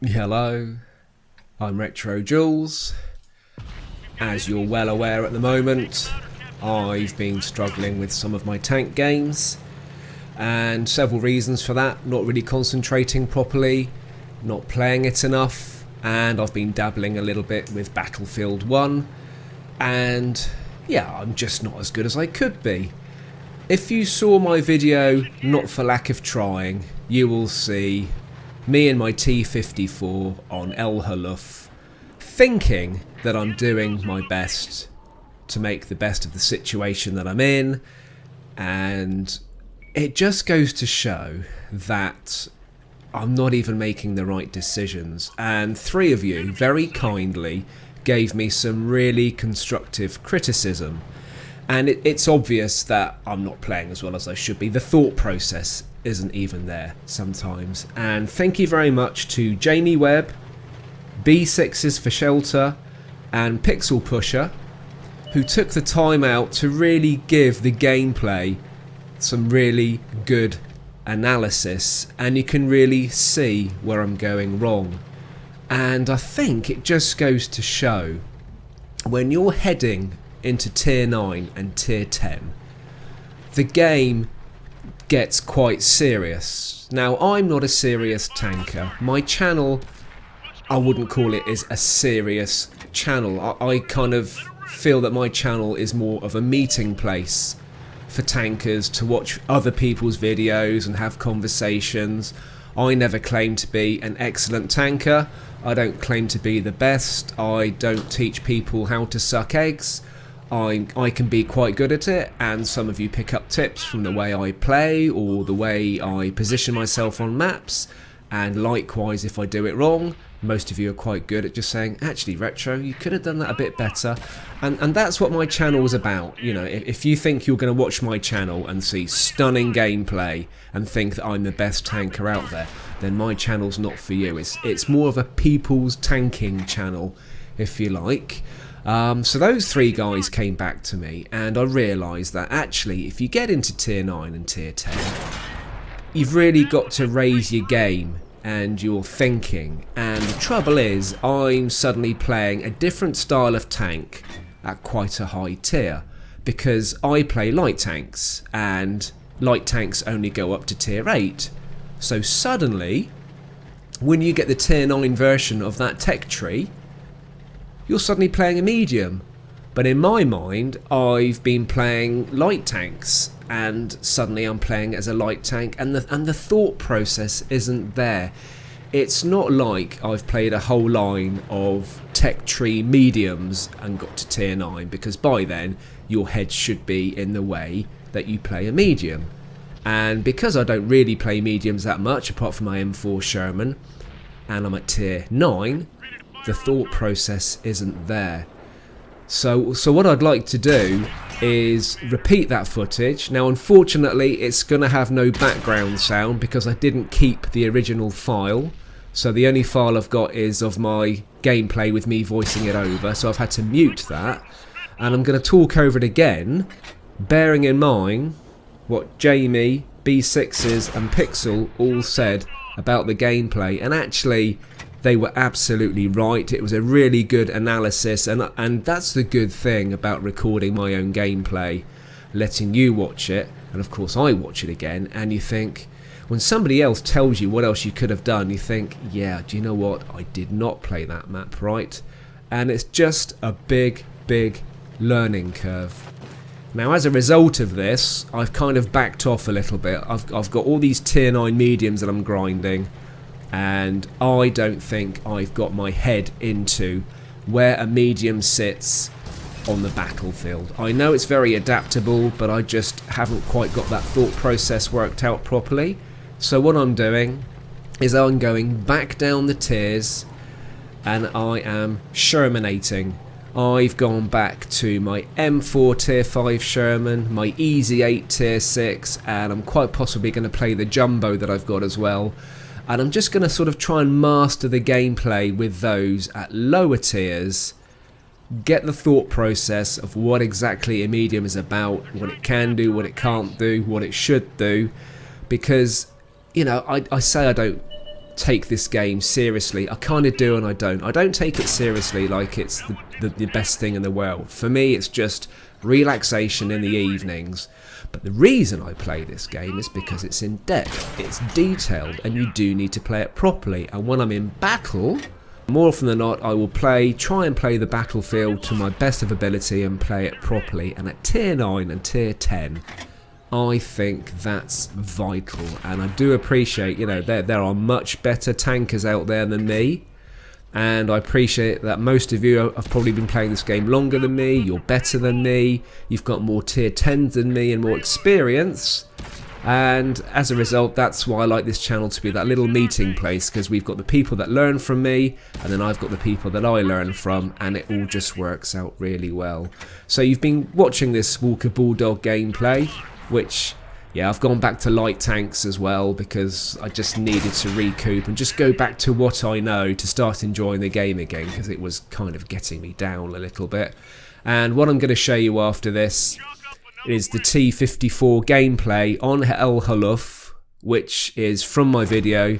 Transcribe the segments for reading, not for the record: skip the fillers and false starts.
Hello, I'm RetroJules. As you're well aware at the moment, I've been struggling with some of my tank games, and several reasons for that. Not really concentrating properly, not playing it enough, and I've been dabbling a little bit with Battlefield 1, and yeah, I'm just not as good as I could be. If you saw my video, not for lack of trying, you will see me and my T54 on El Haluf, thinking that I'm doing my best to make the best of the situation that I'm in, and it just goes to show that I'm not even making the right decisions. And three of you very kindly gave me some really constructive criticism, and it's obvious that I'm not playing as well as I should be. The thought process isn't even there sometimes. And thank you very much to Jamie Webb, B6s for Shelter, and Pixel Pusher, who took the time out to really give the gameplay some really good analysis, and you can really see where I'm going wrong. And I think it just goes to show, when you're heading into tier 9 and tier 10, the game gets quite serious. Now, I'm not a serious tanker. My channel, I wouldn't call it is a serious channel. I kind of feel that my channel is more of a meeting place for tankers to watch other people's videos and have conversations. I never claim to be an excellent tanker. I don't claim to be the best. I don't teach people how to suck eggs. I can be quite good at it, and some of you pick up tips from the way I play or the way I position myself on maps, and likewise if I do it wrong, most of you are quite good at just saying, actually Retro, you could have done that a bit better. And that's what my channel is about. You know, if you think you're going to watch my channel and see stunning gameplay and think that I'm the best tanker out there, then my channel's not for you. It's more of a people's tanking channel, if you like. So those three guys came back to me, and I realised that actually if you get into tier 9 and tier 10, you've really got to raise your game and your thinking. And the trouble is, I'm suddenly playing a different style of tank at quite a high tier, because I play light tanks, and light tanks only go up to tier 8. So suddenly, when you get the tier 9 version of that tech tree, you're suddenly playing a medium. But in my mind, I've been playing light tanks, and suddenly I'm playing as a light tank, and the thought process isn't there. It's not like I've played a whole line of tech tree mediums and got to tier 9, because by then your head should be in the way that you play a medium. And because I don't really play mediums that much, apart from my M4 Sherman, and I'm at tier 9, the thought process isn't there. So what I'd like to do is repeat that footage. Now unfortunately it's going to have no background sound because I didn't keep the original file. So the only file I've got is of my gameplay with me voicing it over. So I've had to mute that. And I'm going to talk over it again, bearing in mind what Jamie, B6s and Pixel all said about the gameplay. And actually, they were absolutely right. It was a really good analysis, and that's the good thing about recording my own gameplay, letting you watch it, and of course I watch it again, and you think, when somebody else tells you what else you could have done, you think, yeah, do you know what, I did not play that map right. And it's just a big learning curve. Now as a result of this, I've kind of backed off a little bit. I've got all these tier 9 mediums that I'm grinding, and I don't think I've got my head into where a medium sits on the battlefield. I know it's very adaptable, but I just haven't quite got that thought process worked out properly. So what I'm doing is I'm going back down the tiers, and I am Shermanating. I've gone back to my M4 tier 5 Sherman, my Easy 8 tier 6, and I'm quite possibly going to play the Jumbo that I've got as well. And I'm just going to sort of try and master the gameplay with those at lower tiers, get the thought process of what exactly a medium is about, what it can do, what it can't do, what it should do. Because, you know, I say I don't take this game seriously. I kind of do and I don't. I don't take it seriously like it's the best thing in the world. For me, it's just relaxation in the evenings. But the reason I play this game is because it's in depth, it's detailed, and you do need to play it properly. And when I'm in battle, more often than not, I will try and play the battlefield to my best of ability and play it properly. And at tier 9 and tier 10, I think that's vital. And I do appreciate, you know, there are much better tankers out there than me. And I appreciate that most of you have probably been playing this game longer than me, you're better than me, you've got more tier 10s than me and more experience. And as a result, that's why I like this channel to be that little meeting place, because we've got the people that learn from me, and then I've got the people that I learn from, and it all just works out really well. So you've been watching this Walker Bulldog gameplay, which, yeah, I've gone back to light tanks as well because I just needed to recoup and just go back to what I know to start enjoying the game again, because it was kind of getting me down a little bit. And what I'm going to show you after this is the T54 gameplay on El Haluf, which is from my video,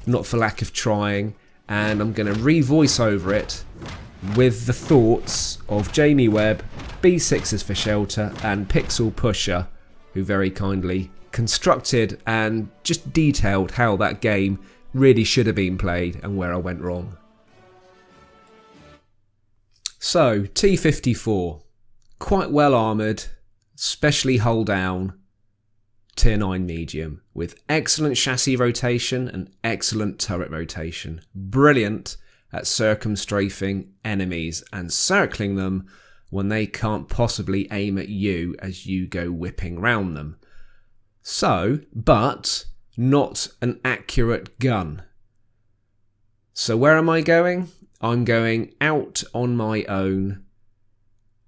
not for lack of trying, and I'm going to re-voice over it with the thoughts of Jamie Webb, B6s for Shelter, and Pixel Pusher, who very kindly constructed and just detailed how that game really should have been played and where I went wrong. So, T54, quite well armoured, especially hull down, tier 9 medium, with excellent chassis rotation and excellent turret rotation. Brilliant at circumstrafing enemies and circling them when they can't possibly aim at you as you go whipping round them. So, but not an accurate gun. So where am I going? I'm going out on my own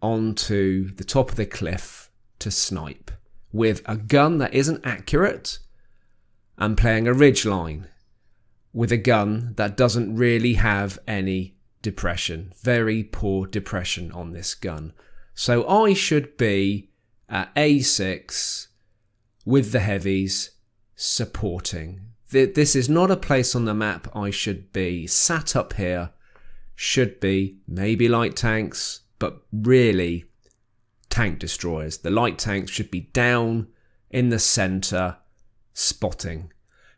onto the top of the cliff to snipe with a gun that isn't accurate and playing a ridgeline with a gun that doesn't really have any depression. Very poor depression on this gun. So I should be at A6 with the heavies supporting. This is not a place on the map I should be. Sat up here should be maybe light tanks, but really tank destroyers. The light tanks should be down in the centre spotting,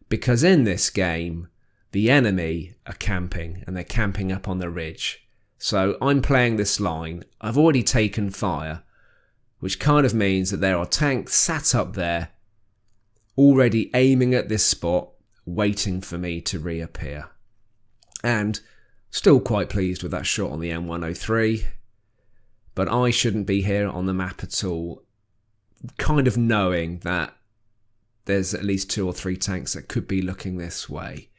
because in this game the enemy are camping, and they're camping up on the ridge. So I'm playing this line. I've already taken fire, which kind of means that there are tanks sat up there, already aiming at this spot, waiting for me to reappear. And still quite pleased with that shot on the M103, but I shouldn't be here on the map at all, kind of knowing that there's at least 2 or 3 tanks that could be looking this way.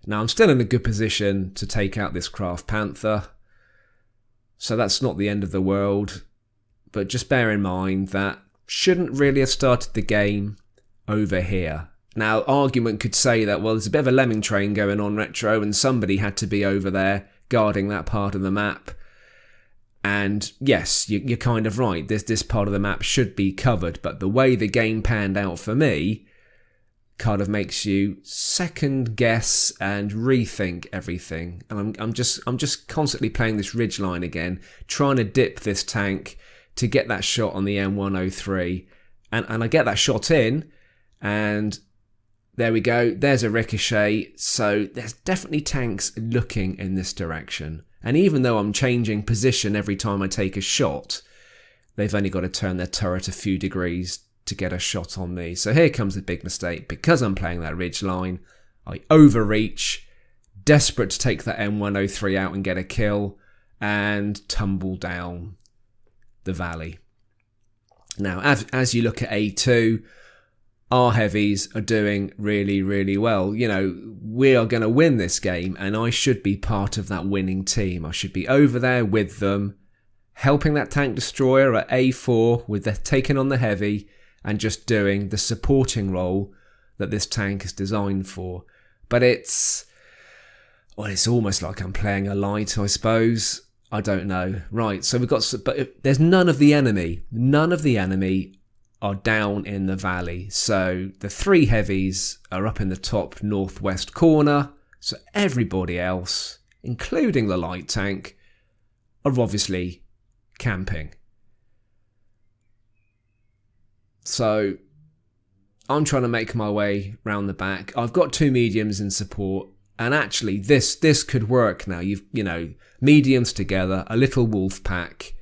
Now, I'm still in a good position to take out this Craft Panther, so that's not the end of the world, but just bear in mind that shouldn't really have started the game over here. Now, argument could say that, well, there's a bit of a lemming train going on, Retro, and somebody had to be over there guarding that part of the map. And yes, you're kind of right, this part of the map should be covered, but the way the game panned out for me kind of makes you second guess and rethink everything. And I'm just constantly playing this ridgeline again, trying to dip this tank to get that shot on the M103, and I get that shot in, and there we go, there's a ricochet. So there's definitely tanks looking in this direction, and even though I'm changing position every time I take a shot, they've only got to turn their turret a few degrees to get a shot on me. So here comes the big mistake. Because I'm playing that ridge line, I overreach, desperate to take that M103 out and get a kill, and tumble down the valley. Now, as you look at A2, our heavies are doing really, really well. You know, we are going to win this game, and I should be part of that winning team. I should be over there with them, helping that tank destroyer at A4 with the taking on the heavy, and just doing the supporting role that this tank is designed for. But it's almost like I'm playing a light, I suppose. I don't know. Right, so we've got, but there's none of the enemy. None of the enemy are down in the valley. So the 3 heavies are up in the top northwest corner, So everybody else, including the light tank, are obviously camping. So I'm trying to make my way round the back. I've got 2 mediums in support, and actually this could work now. You know, mediums together, a little wolf pack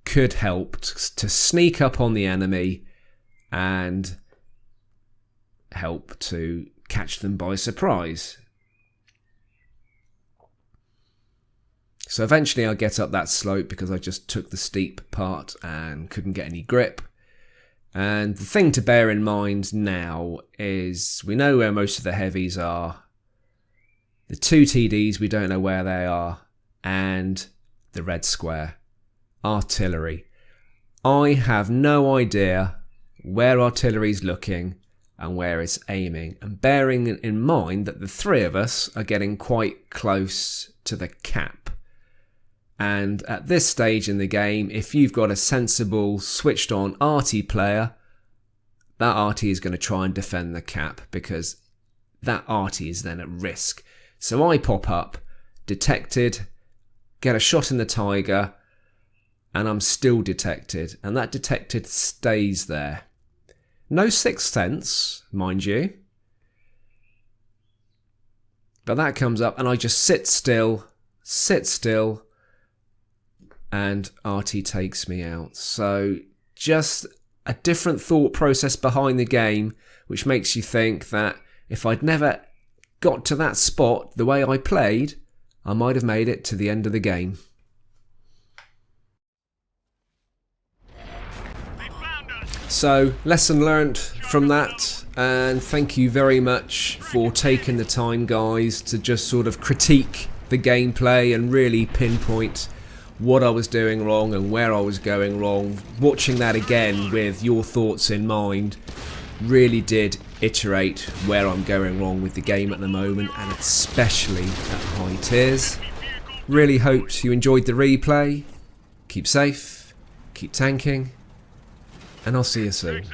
could help to sneak up on the enemy and help to catch them by surprise. So eventually I get up that slope because I just took the steep part and couldn't get any grip. And the thing to bear in mind now is we know where most of the heavies are. The 2 TDs, we don't know where they are. And the red square. Artillery. I have no idea where artillery's looking and where it's aiming. And bearing in mind that the 3 of us are getting quite close to the cap. And at this stage in the game, if you've got a sensible, switched on arty player, that arty is going to try and defend the cap because that arty is then at risk. So I pop up, detected, get a shot in the tiger, and I'm still detected. And that detected stays there. No sixth sense, mind you. But that comes up and I just sit still, and RT takes me out. So just a different thought process behind the game, which makes you think that if I'd never got to that spot the way I played, I might have made it to the end of the game. So, lesson learnt from that, and thank you very much for taking the time, guys, to just sort of critique the gameplay and really pinpoint what I was doing wrong and where I was going wrong. Watching that again with your thoughts in mind really did iterate where I'm going wrong with the game at the moment, and especially at high tiers. Really hoped you enjoyed the replay. Keep safe, keep tanking, and I'll see you soon.